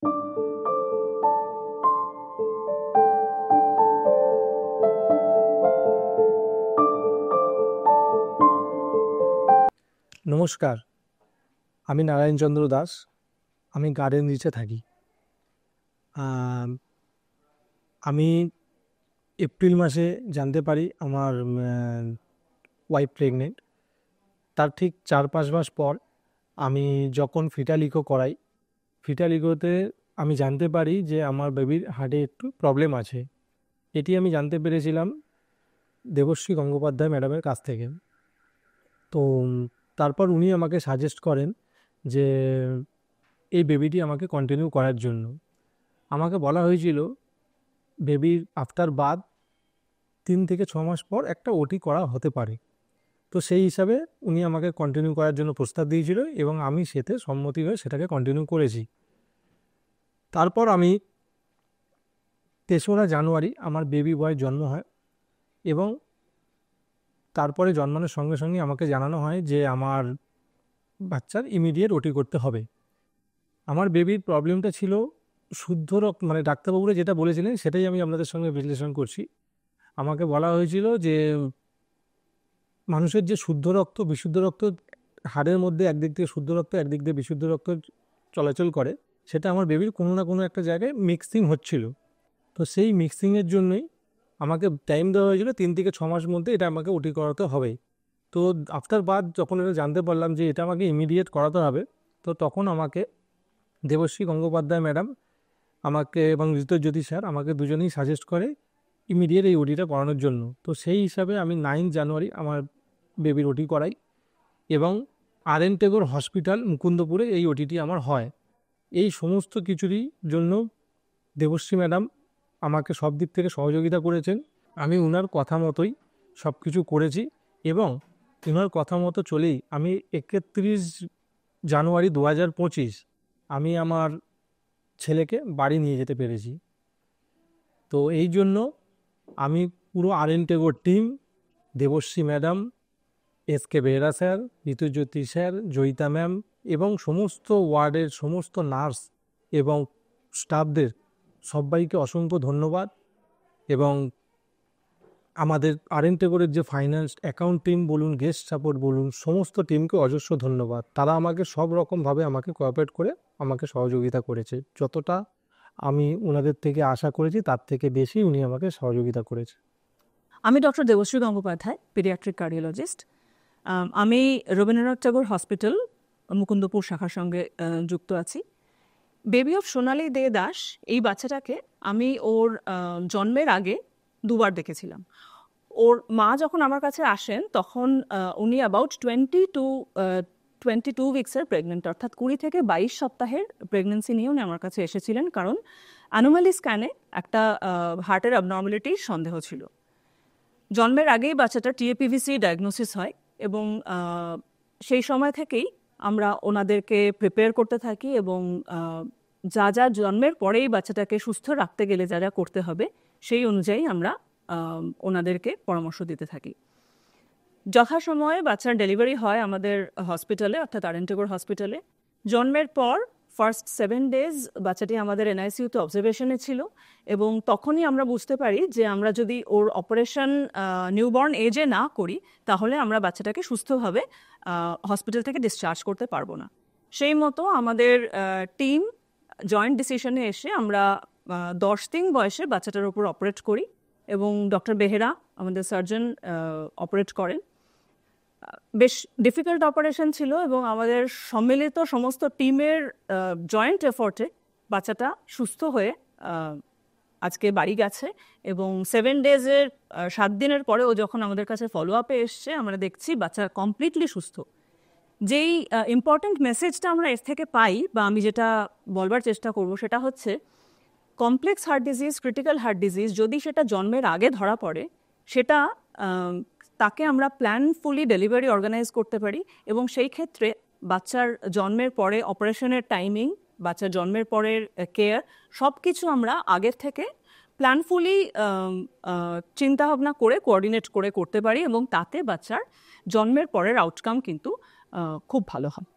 নমস্কার, আমি নারায়ণচন্দ্র দাস। আমি গার্ডেন রিচে থাকি। আম, আমি এপ্রিল মাসে জানতে পারি আমার ওয়াইফ প্রেগনেন্ট। তার ঠিক 4-5 মাস পর আমি যখন ফিটাল ইকো করাই, ফিটাল ইকোতে আমি জানতে পারি যে আমার বেবির হার্টে একটু প্রবলেম আছে। এটি আমি জানতে পেরেছিলাম দেবশ্রী গঙ্গোপাধ্যায় ম্যাডামের কাছ থেকে। তো তারপর উনি আমাকে সাজেস্ট করেন যে এই বেবিটি আমাকে কন্টিনিউ করার জন্য। আমাকে বলা হয়েছিল বেবির আফটার বার্থ 3 থেকে 6 মাস পর একটা ওটি করা হতে পারে। তো সেই হিসাবে উনি আমাকে কন্টিনিউ করার জন্য প্রস্তাব দিয়েছিল এবং আমি সেতে সম্মতি হয়ে সেটাকে কন্টিনিউ করেছি। তারপর আমি 3রা জানুয়ারি আমার বেবি বয় জন্ম হয় এবং তারপরে জন্মানোর সঙ্গে সঙ্গে আমাকে জানানো হয় যে আমার বাচ্চার ইমিডিয়েট ওটি করতে হবে। আমার বেবির প্রবলেমটা ছিল শুদ্ধ রক্ত, মানে ডাক্তারবাবুরা যেটা বলেছিলেন সেটাই আমি আপনাদের সঙ্গে বিশ্লেষণ করছি। আমাকে বলা হয়েছিল যে মানুষের যে শুদ্ধ রক্ত বিশুদ্ধ রক্ত হাড়ের মধ্যে একদিক থেকে শুদ্ধ রক্ত একদিক দিয়ে বিশুদ্ধ রক্ত চলাচল করে, সেটা আমার বেবির কোনো না কোনো একটা জায়গায় মিক্সিং হচ্ছিল। তো সেই মিক্সিংয়ের জন্যই আমাকে টাইম দেওয়া হয়েছিল 3 থেকে 6 মাস মধ্যে এটা আমাকে ওটি করাতে হবে। তো আফটার বার্থ যখন এটা জানতে পারলাম যে এটা আমাকে ইমিডিয়েট করাতে হবে, তো তখন আমাকে দেবশ্রী গঙ্গোপাধ্যায় ম্যাডাম আমাকে এবং ঋতুজ্যোতি স্যার আমাকে দুজনেই সাজেস্ট করে ইমিডিয়েট এই ওটিটা করানোর জন্য। তো সেই হিসাবে আমি 9 জানুয়ারি আমার বেবির ওটি করাই এবং আর.এন. টেগোর হসপিটাল মুকুন্দপুরে এই ওটিটি আমার হয়। এই সমস্ত কিছুরই জন্য দেবশ্রী ম্যাডাম আমাকে সব দিক থেকে সহযোগিতা করেছেন। আমি ওনার কথা মতোই সব কিছু করেছি এবং ওনার কথা মতো চলেই আমি 31 জানুয়ারি 2025 আমি আমার ছেলেকে বাড়ি নিয়ে যেতে পেরেছি। তো এই জন্য আমি পুরো R N. Tagore team, Debashree madam, S K. Behera sir, Ritujyoti sir, Joyita ma'am এবং সমস্ত ওয়ার্ডের সমস্ত নার্স এবং স্টাফদের সবাইকে অসংখ্য ধন্যবাদ। এবং আমাদের আর.এন. টেগোরের যে ফাইন্যান্স অ্যাকাউন্ট টিম বলুন, গেস্ট সাপোর্ট বলুন, সমস্ত টিমকে অজস্র ধন্যবাদ। তারা আমাকে সব রকমভাবে আমাকে কোঅপারেট করে আমাকে সহযোগিতা করেছে। যতটা আমি ওনাদের থেকে আশা করেছি তার থেকে বেশি উনি আমাকে সহযোগিতা করেছে। আমি doctor Debashree Gangopadhyay, paediatric cardiologist. আমি রবীন্দ্রনাথ ঠাকুর হসপিটাল মুকুন্দপুর শাখার সঙ্গে যুক্ত আছি। বেবি অফ সোনালী দে দাস এই বাচ্চাটাকে আমি ওর জন্মের আগে 2বার দেখেছিলাম। ওর মা যখন আমার কাছে আসেন তখন উনি অ্যাবাউট 22 উইক্সের প্রেগনেন্ট, অর্থাৎ 20 থেকে 22 সপ্তাহের প্রেগনেন্সি নিয়ে উনি আমার কাছে এসেছিলেন, কারণ অ্যানোমালি স্ক্যানে একটা হার্টের অ্যাবনর্মালিটির সন্দেহ ছিল। জন্মের আগেই বাচ্চাটা টিএপিভিসি ডায়াগনোসিস হয় এবং সেই সময় থেকেই আমরা ওনাদেরকে প্রিপেয়ার করতে থাকি এবং যা যা জন্মের পরেই বাচ্চাটাকে সুস্থ রাখতে গেলে যা যা করতে হবে সেই অনুযায়ী আমরা ওনাদেরকে পরামর্শ দিতে থাকি। যথাসময়ে বাচ্চার ডেলিভারি হয় আমাদের হসপিটালে, অর্থাৎ আর.এন. টেগোর হসপিটালে। জন্মের পর ফার্স্ট 7 ডেজ বাচ্চাটি আমাদের এনআইসিউতে অবজারভেশনে ছিল এবং তখনই আমরা বুঝতে পারি যে আমরা যদি ওর অপারেশন নিউবর্ন এজে না করি তাহলে আমরা বাচ্চাটাকে সুস্থভাবে হসপিটাল থেকে ডিসচার্জ করতে পারবো না। সেই মতো আমাদের টিম জয়েন্ট ডিসিশনে এসে আমরা 10 দিন বয়সে বাচ্চাটার উপর অপারেট করি এবং ডক্টর বেহেরা আমাদের সার্জন অপারেট করেন। বেশ ডিফিকাল্ট অপারেশন ছিল এবং আমাদের সম্মিলিত সমস্ত টিমের জয়েন্ট এফোর্টে বাচ্চাটা সুস্থ হয়ে আজকে বাড়ি গেছে এবং 7 ডেজের 7 দিনের পরে ও যখন আমাদের কাছে ফলো আপে এসছে আমরা দেখছি বাচ্চা কমপ্লিটলি সুস্থ। যেই ইম্পর্ট্যান্ট মেসেজটা আমরা এর থেকে পাই বা আমি যেটা বলবার চেষ্টা করব সেটা হচ্ছে complex heart disease, critical heart disease যদি সেটা জন্মের আগে ধরা পড়ে সেটা তাকে আমরা প্ল্যানফুলি ডেলিভারি অর্গানাইজ করতে পারি এবং সেই ক্ষেত্রে বাচ্চার জন্মের পরে অপারেশনের টাইমিং, বাচ্চার জন্মের পরের কেয়ার সব কিছু আমরা আগের থেকে প্ল্যানফুলি চিন্তাভাবনা করে কোঅর্ডিনেট করে করতে পারি এবং তাতে বাচ্চার জন্মের পরের আউটকাম কিন্তু খুব ভালো হয়।